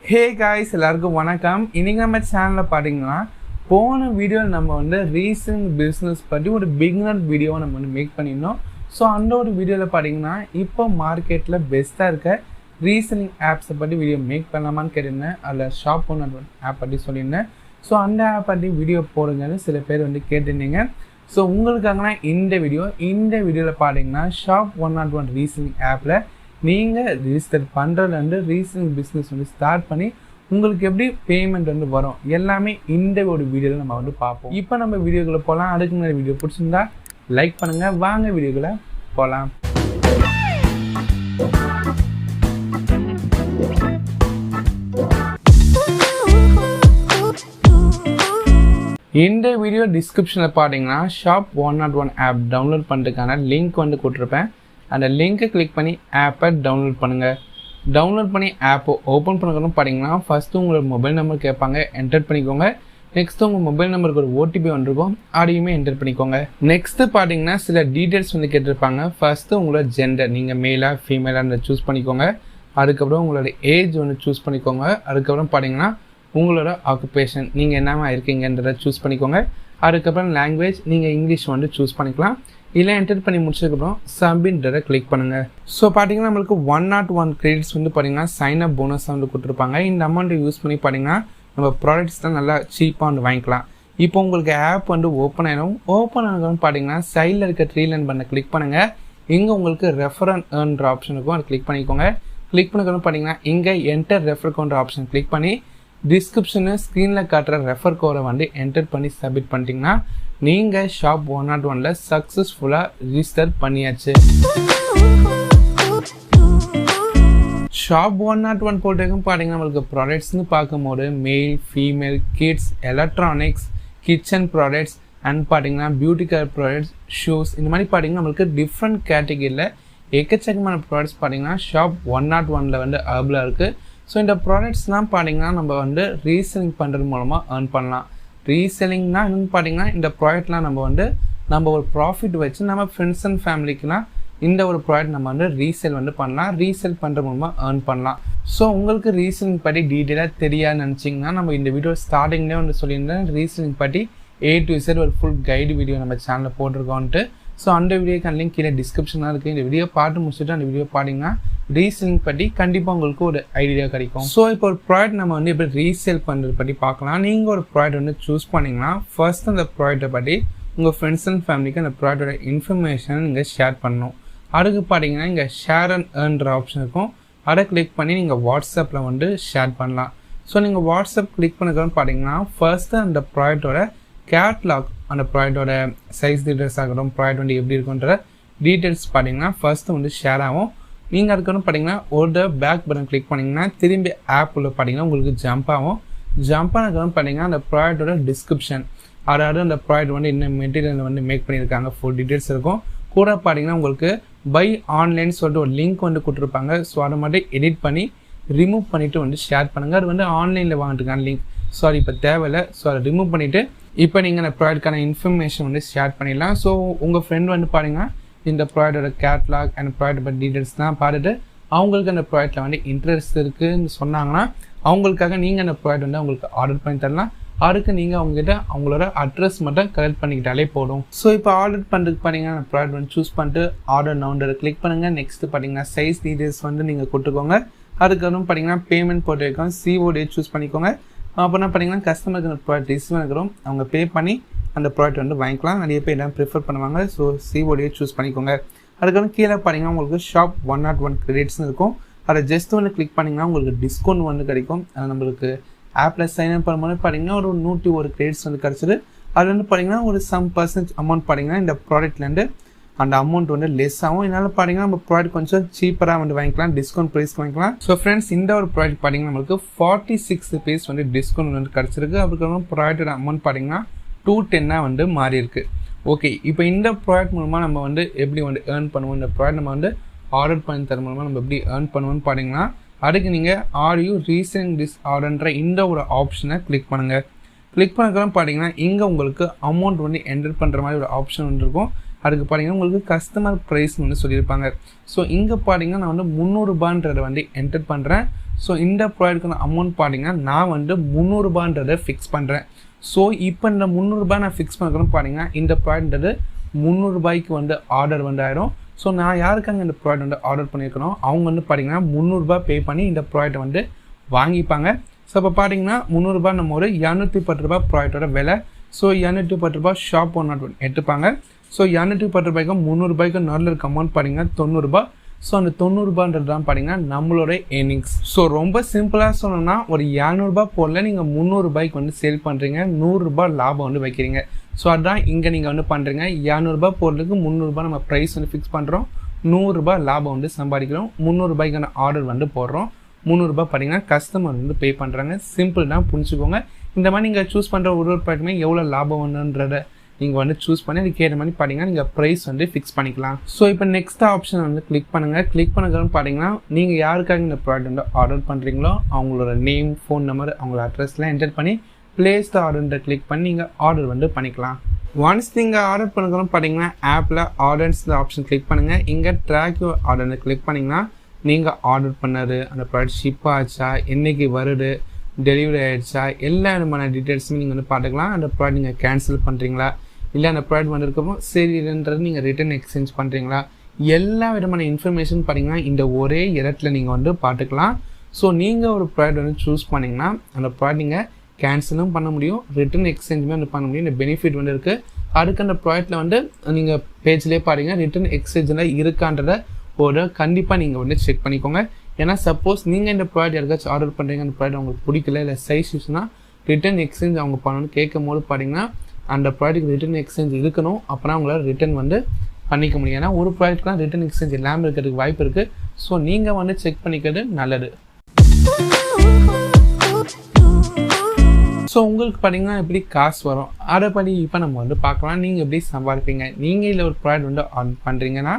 Hey guys, எல்லாருக்கும் வணக்கம். இன்றைக்கி நம்ம சேனலில் பார்த்தீங்கன்னா போன வீடியோவில் நம்ம வந்து ரீசெல்லிங் பிஸ்னஸ் பற்றி ஒரு பிகினர் வீடியோவை நம்ம வந்து மேக் பண்ணியிருந்தோம். ஸோ அந்த ஒரு வீடியோவில் பார்த்தீங்கன்னா இப்போ மார்க்கெட்டில் பெஸ்ட்டாக இருக்க ரீசெல்லிங் ஆப்ஸை பற்றி வீடியோ மேக் பண்ணலாமான்னு கேட்டிருந்தேன். அதில் ஷாப் 101 ஆப் பற்றி சொல்லியிருந்தேன். ஸோ அந்த ஆப் பற்றி வீடியோ போடுங்கன்னு சில பேர் வந்து கேட்டிருந்தீங்க. ஸோ உங்களுக்காகனா இந்த வீடியோவில் பார்த்தீங்கன்னா ஷாப் 101 ரீசெல்லிங் ஆப்பில் நீங்கள் ரிஜிஸ்டர் பண்ணுறதுலேருந்து ரீசெல்லிங் பிஸ்னஸ் வந்து ஸ்டார்ட் பண்ணி உங்களுக்கு எப்படி பேமெண்ட் வந்து வரும் எல்லாமே இந்த ஒரு வீடியோவில் நம்ம வந்து பார்ப்போம். இப்போ நம்ம வீடியோக்குள்ளே போகலாம். அதுக்கு முன்னாடி வீடியோ பிடிச்சிருந்தா லைக் பண்ணுங்கள். வாங்க வீடியோக்குள்ளே போகலாம். இந்த வீடியோ டிஸ்கிரிப்ஷனில் பார்த்தீங்கன்னா ஷாப் 101 ஆப் டவுன்லோட் பண்ணுறதுக்கான லிங்க் வந்து கொடுத்துருப்பேன். அந்த லிங்க்கை கிளிக் பண்ணி ஆப்பை டவுன்லோட் பண்ணுங்கள். டவுன்லோட் பண்ணி ஆப்பை ஓப்பன் பண்ணுறதுன்னு பார்த்தீங்கன்னா ஃபஸ்ட்டு உங்களோட மொபைல் நம்பர் கேட்பாங்க, என்டர் பண்ணிக்கோங்க. நெக்ஸ்ட்டு உங்கள் மொபைல் நம்பருக்கு ஒரு ஓடிபி வந்துருக்கும், அதையுமே என்டர் பண்ணிக்கோங்க. நெக்ஸ்ட்டு பார்த்தீங்கன்னா சில டீட்டெயில்ஸ் வந்து கேட்டிருப்பாங்க. ஃபஸ்ட்டு உங்களோட ஜெண்டர், நீங்கள் மேலாக ஃபீமேலாக சூஸ் பண்ணிக்கோங்க. அதுக்கப்புறம் உங்களோட ஏஜ் வந்து சூஸ் பண்ணிக்கோங்க. அதுக்கப்புறம் பார்த்தீங்கன்னா உங்களோட ஆக்குபேஷன், நீங்கள் என்னவா இருக்கீங்கன்றதை சூஸ் பண்ணிக்கோங்க. அதுக்கப்புறம் லாங்குவேஜ், நீங்கள் இங்கிலீஷ் வந்து சூஸ் பண்ணிக்கலாம். இல்லை என்டர் பண்ணி முடிச்சதுக்கப்புறம் சப்மிட்ன்றதை கிளிக் பண்ணுங்கள். ஸோ பார்த்தீங்கன்னா நம்மளுக்கு 101 கிரெடிட்ஸ் வந்து பார்த்தீங்கன்னா சைன் அப் போனஸாக வந்து கொடுத்துருப்பாங்க. இந்த அமௌண்ட்டை யூஸ் பண்ணி பார்த்தீங்கன்னா நம்ம ப்ராடக்ட்ஸ் தான் நல்லா சீப்பாக வந்து வாங்கிக்கலாம். இப்போ உங்களுக்கு ஆப் வந்து ஓப்பன் ஆகிடும். ஓப்பன் ஆனதுன்னு பார்த்தீங்கன்னா சைடில் இருக்க 3 லைன் பண்ண கிளிக் பண்ணுங்கள். இங்கே உங்களுக்கு ரெஃபர் அண்ட் ஏர்ன்ற ஆப்ஷன் இருக்கும், அதை கிளிக் பண்ணிக்கோங்க. கிளிக் பண்ணதுன்னு பார்த்தீங்கன்னா இங்கே என்டர் ரெஃபர் கோன்ற ஆப்ஷன் கிளிக் பண்ணி டிஸ்கிரிப்ஷனு ஸ்க்ரீனில் காட்டுற ரெஃபர் கோரை வந்து என்டர் பண்ணி சப்மிட் பண்ணிட்டீங்கன்னா நீங்கள் ஷாப் 101ல் சக்ஸஸ்ஃபுல்லாக ரிஜிஸ்டர் பண்ணியாச்சு. ஷாப் 101 போட்டுக்கும் பார்த்தீங்கன்னா நம்மளுக்கு ப்ராடக்ட்ஸ்னு பார்க்கும்போது மேல், female, kids, electronics, kitchen products and பார்த்தீங்கன்னா பியூட்டி கேர் ப்ராடக்ட்ஸ், ஷூஸ், இந்த மாதிரி பார்த்தீங்கன்னா நம்மளுக்கு டிஃப்ரெண்ட் கேட்டகரியில் எக்கச்சக்கமான ப்ராடக்ட்ஸ் பார்த்தீங்கன்னா ஷாப் 101ல் வந்து அவைலபிளாக இருக்குது. ஸோ இந்த ப்ராடக்ட்ஸ்லாம் பார்த்தீங்கன்னா நம்ம வந்து ரீசெல்லிங் பண்ணுறது மூலமாக ஏர்ன் பண்ணலாம். ரீசெல்லிங்னா என்னென்னு பார்த்தீங்கன்னா இந்த ப்ராடக்ட்லாம் நம்ம ஒரு ப்ராஃபிட் வச்சு நம்ம ஃப்ரெண்ட்ஸ் அண்ட் ஃபேமிலிக்குலாம் இந்த ஒரு ப்ராடக்ட் நம்ம வந்து ரீசேல் வந்து பண்ணலாம். ரீசேல் பண்ணுற மூலமாக ஏர்ன் பண்ணலாம். ஸோ உங்களுக்கு ரீசெல்லிங் பற்றி டீட்டெயிலாக தெரியாது நினச்சிங்கன்னா நம்ம இந்த வீடியோ ஸ்டார்டிங்லேயே வந்து சொல்லியிருந்தேன். ரீசெல்லிங் பற்றி A to Z ஒரு ஃபுல் கைடு வீடியோ நம்ம சேனலில் போட்டிருக்கோன்ட்டு. ஸோ அந்த வீடியோக்கான லிங்க் கீழே டிஸ்கிரிப்ஷனாக இருக்குது. இந்த வீடியோ பார்த்து முடிச்சுட்டு அந்த வீடியோ பார்த்தீங்கன்னா ரீசெல்லிங் பற்றி கண்டிப்பாக உங்களுக்கு ஒரு ஐடியா கிடைக்கும். ஸோ இப்போ ஒரு ப்ராடக்ட் நம்ம வந்து எப்படி ரீசேல் பண்ணுறது பற்றி பார்க்கலாம். நீங்கள் ஒரு ப்ராடக்ட் வந்து சூஸ் பண்ணிங்கன்னா ஃபர்ஸ்ட் அந்த ப்ராடக்ட்டை பற்றி உங்கள் ஃப்ரெண்ட்ஸ் அண்ட் ஃபேமிலிக்கு அந்த ப்ராடக்டோட இன்ஃபர்மேஷனை நீங்கள் ஷேர் பண்ணணும். அதுக்கு பார்த்தீங்கன்னா இங்கே ஷேர் அண்ட் ஏர்ன்ற ஆப்ஷன் இருக்கும், அதை கிளிக் பண்ணி நீங்கள் வாட்ஸ்அப்பில் வந்து ஷேர் பண்ணலாம். ஸோ நீங்கள் வாட்ஸ்அப் கிளிக் பண்ணுறதுன்னு பார்த்தீங்கன்னா ஃபர்ஸ்ட்டு அந்த ப்ராடக்டோட கேட்லாக், அந்த ப்ராடக்டோட சைஸ் டீட்டெயில்ஸ் ஆகட்டும், ப்ராடக்ட் வந்து எப்படி இருக்குன்ற டீட்டெயில்ஸ் பார்த்தீங்கன்னா ஃபர்ஸ்ட்டு வந்து ஷேர் ஆகும். நீங்கள் அதுக்கு பார்த்தீங்கன்னா ஒரு பேக் பட்டன் கிளிக் பண்ணிங்கன்னா திரும்பி ஆப் உள்ள பார்த்தீங்கன்னா உங்களுக்கு ஜம்ப் ஆகும். ஜம்ப் ஆனதுக்கு பார்த்தீங்கன்னா அந்த ப்ராடக்டோட டிஸ்கிரிப்ஷன், அதாவது அந்த ப்ராடக்ட் வந்து என்ன மெட்டீரியல் வந்து மேக் பண்ணியிருக்காங்க ஃபுல் டீட்டெயில்ஸ் இருக்கும். கூட பார்த்தீங்கன்னா உங்களுக்கு பை ஆன்லைன் சொல்லிட்டு ஒரு லிங்க் வந்து கொடுத்துருப்பாங்க. ஸோ அதை மட்டும் எடிட் பண்ணி ரிமூவ் பண்ணிவிட்டு வந்து ஷேர் பண்ணுங்கள். அது வந்து ஆன்லைனில் வாங்கிட்டுருக்கான லிங்க், சாரி இப்போ தேவையில்லை. ஸோ அதை ரிமூவ் பண்ணிவிட்டு இப்போ நீங்கள் அந்த ப்ராடக்ட்கான இன்ஃபர்மேஷன் வந்து ஷேர் பண்ணிடலாம். ஸோ உங்கள் ஃப்ரெண்ட் வந்து பார்த்தீங்கன்னா இந்த ப்ராடக்டோட கேட்லாக் அண்ட் ப்ராடக்ட் பற்றி டீட்டெயில்ஸ் தான் பார்த்துட்டு அவங்களுக்கு அந்த ப்ராடக்ட்டில் வந்து இன்ட்ரெஸ்ட் இருக்குதுன்னு சொன்னாங்கன்னா அவங்களுக்காக நீங்கள் அந்த ப்ராடக்ட் வந்து அவங்களுக்கு ஆர்டர் பண்ணி தரலாம். அதுக்கு நீங்கள் அவங்ககிட்ட அவங்களோட அட்ரஸ் மட்டும் கலெக்ட் பண்ணிக்கிட்டாலே போதும். ஸோ இப்போ ஆர்டர் பண்ணுறதுக்கு பார்த்தீங்கன்னா அந்த ப்ராடக்ட் வந்து சூஸ் பண்ணிட்டு ஆர்டர் நவுண்டரை கிளிக் பண்ணுங்கள். நெக்ஸ்ட்டு பார்த்தீங்கன்னா சைஸ் டீட்டெயில்ஸ் வந்து நீங்கள் கொடுத்துக்கோங்க. அதுக்கப்புறம் பார்த்தீங்கன்னா பேமெண்ட் போட்டு வைக்கோம், COD சூஸ் பண்ணிக்கோங்க. அப்புறம் பார்த்தீங்கன்னா கஸ்டமருக்கு அந்த ப்ராடக்ட் ரிசீவ் ஆகிறோம், அவங்க பே பண்ணி அந்த ப்ராடக்ட் வந்து வாங்கிக்கலாம். நிறைய பேர் எல்லாம் ப்ரிஃபர் பண்ணுவாங்க. ஸோ COD சூஸ் பண்ணிக்கோங்க. அதுக்கப்புறம் கீழே பார்த்தீங்கன்னா உங்களுக்கு ஷாப் 101 கிரெடிட்ஸ்னு இருக்கும். அதை ஜஸ்ட் வந்து கிளிக் பண்ணிங்கன்னா உங்களுக்கு டிஸ்கவுண்ட் வந்து கிடைக்கும். அது நம்மளுக்கு ஆப்பில் சைன் அப் பண்ணும்போது பார்த்தீங்கன்னா ஒரு 101 கிரெடிட்ஸ் வந்து கிடச்சிது. அது வந்து பார்த்தீங்கன்னா ஒரு சம் % அமௌண்ட் பார்த்தீங்கன்னா இந்த ப்ராடக்ட்லேருந்து அந்த அமௌண்ட் வந்து லெஸ் ஆகும். இதனால் பார்த்தீங்கன்னா நம்ம ப்ராடக்ட் கொஞ்சம் சீப்பராக வந்து வாங்கிக்கலாம், டிஸ்கவுண்ட் ப்ரைஸ் வாங்கிக்கலாம். ஸோ ஃப்ரெண்ட்ஸ், இந்த ஒரு ப்ராடக்ட் பார்த்தீங்கன்னா நம்மளுக்கு 46 rupees வந்து டிஸ்கவுண்ட் வந்து கிடச்சிருக்கு. அதுக்கப்புறம் ப்ராடக்டோட அமௌண்ட் பார்த்தீங்கன்னா 210 வந்து மாறி இருக்கு. ஓகே, இப்போ இந்த ப்ராடக்ட் மூலமாக நம்ம வந்து எப்படி வந்து ஏர்ன் பண்ணுவோம், இந்த ப்ராடக்ட் நம்ம வந்து ஆர்டர் பண்ணி தர மூலமாக நம்ம எப்படி ஏர்ன் பண்ணுவோம்னு பார்த்தீங்கன்னா அதுக்கு நீங்கள் ரீசெல்லிங் திஸ் ஆர்டர்ன்ற இந்த ஒரு ஆப்ஷனை கிளிக் பண்ணுங்கள். கிளிக் பண்ணதுக்கப்புறம் பார்த்தீங்கன்னா இங்கே உங்களுக்கு அமௌண்ட் வந்து என்டர் பண்ணுற மாதிரி ஒரு ஆப்ஷன் வந்து இருக்கும். அதுக்கு பார்த்தீங்கன்னா உங்களுக்கு கஸ்டமர் ப்ரைஸ்னு வந்து சொல்லியிருப்பாங்க. ஸோ இங்கே பார்த்தீங்கன்னா நான் வந்து 300 ரூபான்றதை வந்து என்டர் பண்ணுறேன். ஸோ இந்த ப்ராடக்ட்டுக்கான அமௌண்ட் பார்த்தீங்கன்னா நான் வந்து 300 ரூபான்றதை ஃபிக்ஸ் பண்ணுறேன். ஸோ இப்போ இந்த 300 ரூபாய் நான் ஃபிக்ஸ் பண்ணுறேன்னு பார்த்தீங்கன்னா இந்த ப்ராடக்ட் 300 ரூபாய்க்கு வந்து ஆர்டர் வந்து ஆயிரும். ஸோ நான் யாருக்காங்க இந்த ப்ராடக்ட் வந்து ஆர்டர் பண்ணியிருக்கணும் அவங்க வந்து பார்த்தீங்கன்னா 300 ரூபாய் பே பண்ணி இந்த ப்ராடக்ட்டை வந்து வாங்கிப்பாங்க. ஸோ இப்போ பார்த்தீங்கன்னா 300 ரூபாய் நம்ம ஒரு 210 ரூபாய் ப்ராடக்ட்டோட விலை. ஸோ 210 ரூபாய் ஷாப் 101 எடுத்துப்பாங்க. ஸோ 210 ரூபாய்க்கும் 300 ரூபாய்க்கும் நடுவில் இருக்க அமௌண்ட் பார்த்தீங்கன்னா 90 ரூபாய். ஸோ அந்த 90 ரூபான்றது தான் பார்த்தீங்கன்னா நம்மளோட ஏர்னிங்ஸ். ஸோ ரொம்ப சிம்பிளாக சொல்லணும்னா ஒரு 200 ரூபாய் போடல நீங்கள் 300 ரூபாய்க்கு வந்து சேல் பண்ணுறீங்க, 100 ரூபாய் லாபம் வந்து வைக்கிறீங்க. ஸோ அதுதான் இங்கே நீங்கள் வந்து பண்ணுறீங்க. 200 ரூபாய் போடுறதுக்கு 300 ரூபாய் நம்ம ப்ரைஸ் வந்து ஃபிக்ஸ் பண்ணுறோம், 100 ரூபாய் லாபம் வந்து சம்பாதிக்கிறோம், 300 ரூபாய்க்கான ஆர்டர் வந்து போடுறோம், 300 ரூபாய் பார்த்தீங்கன்னா கஸ்டமர் வந்து பே பண்ணுறாங்க. சிம்பிள் தான், புரிஞ்சுக்கோங்க. இந்த மாதிரி நீங்கள் சூஸ் பண்ணுற ஒரு ப்ராடக்ட்டுமே எவ்வளோ லாபம் வேணுன்றதை நீங்கள் வந்து சூஸ் பண்ணி அதுக்கேற்ற மாதிரி பார்த்தீங்கன்னா நீங்கள் ப்ரைஸ் வந்து ஃபிக்ஸ் பண்ணிக்கலாம். ஸோ இப்போ நெக்ஸ்ட் ஆப்ஷன் வந்து கிளிக் பண்ணுங்கள். கிளிக் பண்ணதுன்னு பார்த்தீங்கன்னா நீங்கள் யாருக்காக இந்த ப்ராடக்ட் வந்து ஆர்டர் பண்ணுறீங்களோ அவங்களோட நேம், ஃபோன் நம்பர், அவங்களோட அட்ரஸ்லாம் என்டர் பண்ணி பிளேஸ் த ஆர்டர்ன்ற கிளிக் பண்ணி நீங்கள் ஆர்டர் வந்து பண்ணிக்கலாம். ஒன்ஸ் நீங்கள் ஆர்டர் பண்ணுறோம் பார்த்தீங்கன்னா ஆப்பில் ஆர்டர்ஸ் ஆப்ஷன் கிளிக் பண்ணுங்கள். இங்கே ட்ராக் யுவர் ஆர்டர்னு கிளிக் பண்ணிங்கன்னா நீங்கள் ஆர்டர் பண்ணது அந்த ப்ராடக்ட் ஷிப் ஆச்சா, என்றைக்கு வருது, டெலிவரி ஆகிடுச்சா, எல்லா விதமான டீட்டெயில்ஸுமே நீங்கள் வந்து பார்த்துக்கலாம். அந்த ப்ராடக்ட் நீங்கள் கேன்சல் பண்ணுறீங்களா, இல்லை அந்த ப்ராடக்ட் வந்திருக்கப்போ சரின்றது நீங்கள் ரிட்டர்ன் எக்ஸ்சேஞ்ச் பண்ணுறீங்களா, எல்லா விதமான இன்ஃபர்மேஷன் பார்த்தீங்கன்னா இந்த ஒரே இடத்துல நீங்கள் வந்து பார்த்துக்கலாம். ஸோ நீங்கள் ஒரு ப்ராடக்ட் வந்து சூஸ் பண்ணிங்கன்னா அந்த ப்ராடக்ட் நீங்கள் கேன்சலும் பண்ண முடியும், ரிட்டர்ன் எக்ஸ்சேஞ்சுமே வந்து பண்ண முடியும். இந்த பெனிஃபிட் வந்து இருக்குது. அதுக்கு அந்த ப்ராடக்ட்டில் வந்து நீங்கள் பேஜ்லேயே பாருங்கள் ரிட்டர்ன் எக்ஸ்சேஞ்சில் இருக்கான்றதை ஒரு கண்டிப்பாக நீங்கள் வந்து செக் பண்ணிக்கோங்க. ஏன்னா சப்போஸ் நீங்கள் இந்த ப்ராடக்ட் யாருக்காச்சும் ஆர்டர் பண்ணுறீங்க, அந்த ப்ராடக்ட் உங்களுக்கு பிடிக்கல, இல்லை சைஸ் யூஸ்னால் ரிட்டர்ன் எக்ஸ்சேஞ்ச் அவங்க பண்ணணும்னு கேட்கும் போது பார்த்தீங்கன்னா அந்த ப்ராடக்ட் ரிட்டர்ன் எக்ஸ்சேஞ்ச் இருக்கணும். அப்புறம் அவங்களால ரிட்டர்ன் வந்து பண்ணிக்க முடியும். ஏன்னா ஒரு ப்ராடக்ட்லாம் ரிட்டர்ன் எக்ஸ்சேஞ்ச் இல்லாமல் இருக்கிறதுக்கு வாய்ப்பு இருக்குது. ஸோ நீங்கள் வந்து செக் பண்ணிக்கிறது நல்லது. ஸோ உங்களுக்கு பார்த்தீங்கன்னா எப்படி காசு வரும் அதைப்படி இப்போ நம்ம வந்து பார்க்கலாம். நீங்கள் எப்படி சம்பாதிப்பீங்க. நீங்கள் இல்லை ஒரு ப்ராடக்ட் வந்து ஆர்டர் பண்ணுறீங்கன்னா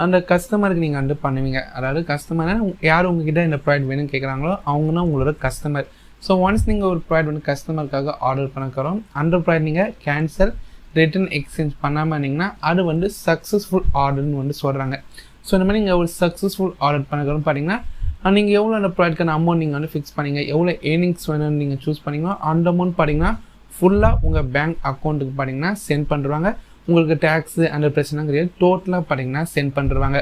அந்த கஸ்டமருக்கு நீங்கள் வந்து பண்ணுவீங்க. அதாவது கஸ்டமர்னா யார் உங்ககிட்ட இந்த ப்ராடக்ட் வேணும்னு கேட்குறாங்களோ அவங்க தான் உங்களோட கஸ்டமர். ஸோ ஒன்ஸ் நீங்கள் ஒரு ப்ராடக்ட் வந்து கஸ்டமருக்காக ஆர்டர் பண்ணிக்கிறோம், அந்த ப்ராடக்ட் நீங்கள் கேன்சல், ரிட்டர்ன் எக்ஸ்சேஞ்ச் பண்ணாமல் இருந்தீங்கன்னா அது வந்து சக்ஸஸ்ஃபுல் ஆர்டர்னு வந்து சொல்கிறாங்க. ஸோ இந்த மாதிரி நீங்கள் ஒரு சக்ஸஸ்ஃபுல் ஆர்டர் பண்ணிக்கிறோம் பார்த்தீங்கன்னா நீங்கள் எவ்வளோ அந்த ப்ராடக்ட்டுக்கான அமௌண்ட் நீங்கள் வந்து ஃபிக்ஸ் பண்ணிங்க, எவ்வளோ ஏர்னிங்ஸ் வேணும்னு நீங்கள் சூஸ் பண்ணிங்களோ அந்த அமௌண்ட் பார்த்தீங்கன்னா ஃபுல்லாக உங்கள் பேங்க் அக்கௌண்ட்டுக்கு பார்த்தீங்கன்னா சென்ட் பண்ணுறாங்க. உங்களுக்கு டேக்ஸு அந்த பிரச்சனை கிடையாது, டோட்டலாக பார்த்தீங்கன்னா சென்ட் பண்ணுறாங்க.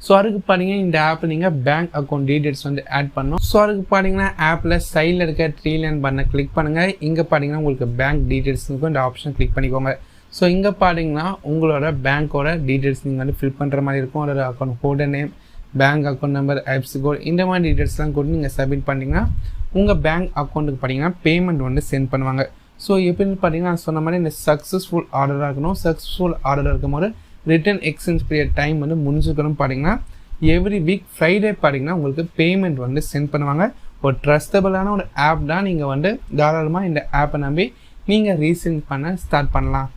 ஸோ அதுக்கு பார்த்தீங்கன்னா இந்த ஆப்பில் நீங்கள் பேங்க் அக்கௌண்ட் டீட்டெயில்ஸ் வந்து ஆட் பண்ணணும். ஸோ அதுக்கு பார்த்தீங்கன்னா ஆப்பில் சைடில் இருக்க 3 லைன் பட்டனை கிளிக் பண்ணுங்கள். இங்கே பார்த்தீங்கன்னா உங்களுக்கு பேங்க் டீட்டெயில்ஸுக்கும் இந்த ஆப்ஷன் கிளிக் பண்ணிக்கோங்க. ஸோ இங்கே பார்த்தீங்கன்னா உங்களோட பேங்க்கோட டீட்டெயில்ஸ் நீங்கள் வந்து ஃபில் பண்ணுற மாதிரி இருக்கும். அதோட account holder name, bank account number, IFS code, இந்த மாதிரி டீட்டெயில்ஸ்லாம் கொடுத்து நீங்கள் சப்மிட் பண்ணிங்கன்னா உங்கள் பேங்க் அக்கௌண்ட்டுக்கு பார்த்தீங்கன்னா பேமெண்ட் வந்து சென்ட் பண்ணுவாங்க. ஸோ எப்படின்னு பார்த்தீங்கன்னா நான் சொன்ன மாதிரி இந்த சக்ஸஸ்ஃபுல் ஆர்டராக இருக்கணும். சக்ஸஸ்ஃபுல் ஆர்டராக இருக்கும் போது ரிட்டர்ன் எக்ஸ்சேஞ்ச் பீரியட் டைம் வந்து முடிஞ்சுக்கணும். பார்த்தீங்கன்னா எவ்ரி வீக் ஃப்ரைடே பார்த்தீங்கன்னா உங்களுக்கு பேமெண்ட் வந்து சென்ட் பண்ணுவாங்க. ஒரு ட்ரஸ்டபிளான ஒரு ஆப் தான். நீங்கள் வந்து தாராளமாக இந்த ஆப்பை நம்பி நீங்கள் ரீசெல் பண்ண ஸ்டார்ட் பண்ணலாம்.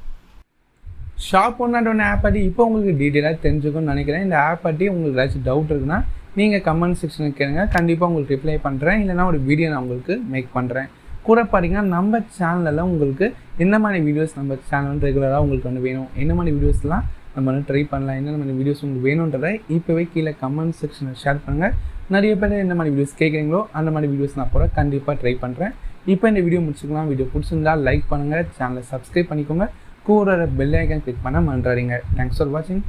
ஷாப் 101 ஆப் பற்றி இப்போ உங்களுக்கு டீட்டெயிலாக தெரிஞ்சுக்கணும்னு நினைக்கிறேன். இந்த ஆப் பற்றி உங்களுக்கு ஏதாச்சும் டவுட் இருக்குன்னா நீங்கள் கமெண்ட் செக்ஷனுக்கு கேளுங்க, கண்டிப்பாக உங்களுக்கு ரிப்ளை பண்ணுறேன். இல்லைனா ஒரு வீடியோ நான் உங்களுக்கு மேக் பண்ணுறேன். கூட பார்த்தீங்கன்னா நம்ம சேனலில் உங்களுக்கு என்ன மாதிரி வீடியோஸ் நம்ம சேனல் ரெகுலராக உங்களுக்கு வந்து வேணும், என்ன மாதிரி வீடியோஸ்லாம் நம்ம வந்து ட்ரை பண்ணலாம், என்ன மாதிரி வீடியோஸ் உங்களுக்கு வேணுன்றதை இப்போவே கீழே கமெண்ட் செக்ஷனில் ஷேர் பண்ணுங்கள். நிறைய பேர் என்ன மாதிரி வீடியோஸ் கேட்குறீங்களோ அந்த மாதிரி வீடியோஸ் நான் கூட கண்டிப்பாக ட்ரை பண்ணுறேன். இப்போ இந்த வீடியோ முடிச்சுக்கலாம். வீடியோ பிடிச்சிருந்தா லைக் பண்ணுங்கள், சேனலை சப்ஸ்கிரைப் பண்ணிக்கோங்க, கூட பெல் ஐக்கான் கிளிக் பண்ண மறந்துடாதீங்க. தேங்க்ஸ் ஃபார் வாட்சிங்.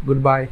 குட் பாய்.